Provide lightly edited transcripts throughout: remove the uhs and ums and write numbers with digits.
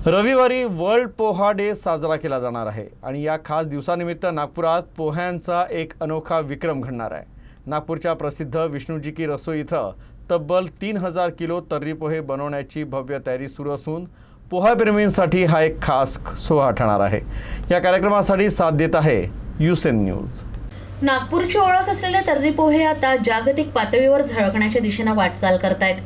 रविवारी world poha day साजरा केला जाणार आहे आणि या खास दिवसानिमित्त नागपुरात पोह्यांचा एक अनोखा विक्रम घडणार आहे। नागपूरच्या प्रसिद्ध विष्णुजी की रसोई इथं तब्बल 3000 किलो तर्री पोहे बनवण्याची भव्य तयारी सुरू असून पोहाप्रेमींसाठी हा एक खास सोहळा ठरणार आहे। या कार्यक्रमासाठी साथ देत आहे युसेन न्यूज। नागपूरची ओळख असलेले तर्री पोहे आता जागतिक पातळीवर झळकण्याच्या दिशेने वाटचाल करतायत।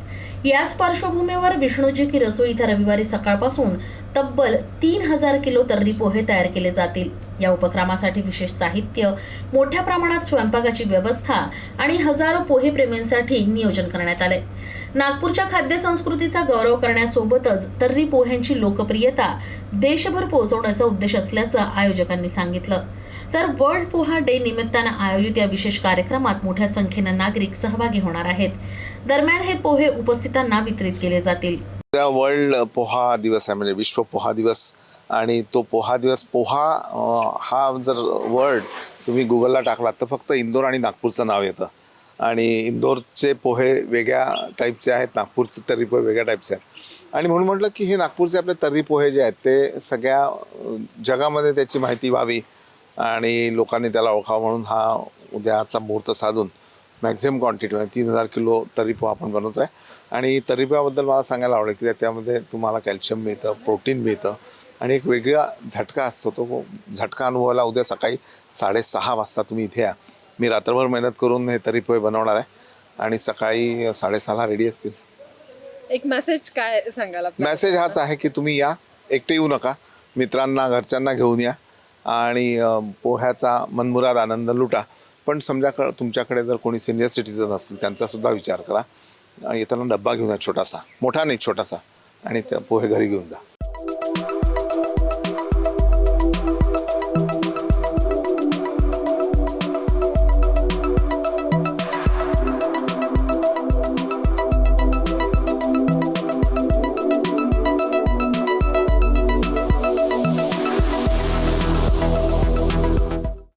याच पार्श्वभूमीवर विष्णुजी की रसोई इथं रविवारी सकाळपासून तब्बल 3000 किलो तर्री पोहे तयार केले जातील। या उपक्रमासाठी विशेष साहित्य, मोठ्या प्रमाणात स्वयंपाकाची व्यवस्था आणि हजारो पोहे प्रेमींसाठी नियोजन करण्यात आले। नागपूरच्या खाद्य संस्कृतीचा गौरव करण्यासोबतच तर्री पोह्यांची लोकप्रियता देशभर पोहोचवण्याचा उद्देश असल्याचं आयोजकांनी सांगितलं। तर वर्ल्ड पोहा डे निमित्तानं आयोजित या विशेष कार्यक्रमात मोठ्या संख्येने नागरिक सहभागी होणार आहेत। दरम्यान हे पोहे उपस्थितांना वितरित केले जातील। वर्ल्ड पोहा दिवस आहे, म्हणजे विश्व पोहा दिवस। आणि तो पोहा दिवस, हा जर वर्ड तुम्ही गुगलला टाकलात तर फक्त इंदोर आणि नागपूरचं नाव येतं। आणि इंदोरचे पोहे वेगळ्या टाईपचे आहेत, नागपूरचे तर्री पोहे वेगळ्या टाईपचे आहेत। आणि म्हणून म्हटलं की हे नागपूरचे आपले तर्री पोहे जे आहेत ते सगळ्या जगामध्ये त्याची माहिती व्हावी आणि लोकांनी त्याला ओळखावं, म्हणून हा उद्याचा मुहूर्त साधून मॅक्झिमम क्वांटिटी 3000 किलो तर्री पोहा आपण बनवतोय। आणि तर्री पोह्याबद्दल मला सांगायला आवडेल की त्याच्यामध्ये तुम्हाला कॅल्शियम मिळतं, प्रोटीन मिळतं आणि एक वेगळा झटका असतो। तो झटका अनुभवायला उद्या सकाळी 6:30 वाजता तुम्ही इथे या। मी रात्रभर मेहनत करून हे तर्री पोहे बनवणार आहे आणि सकाळी 6:30ला रेडी असतील। एक मेसेज काय सांगाल? मेसेज हाच आहे की तुम्ही या, एकटे येऊ नका, मित्रांना घरच्यांना घेऊन या आणि पोह्याचा मनमुराद आनंद लुटा। पण समजा तुमच्याकडे जर कोणी सिनियर सिटीजन असतील त्यांचा सुद्धा विचार करा। येताना डब्बा घेऊन या, छोटासा, मोठा नाही छोटासा, आणि त्या पोहे घरी घेऊन जा।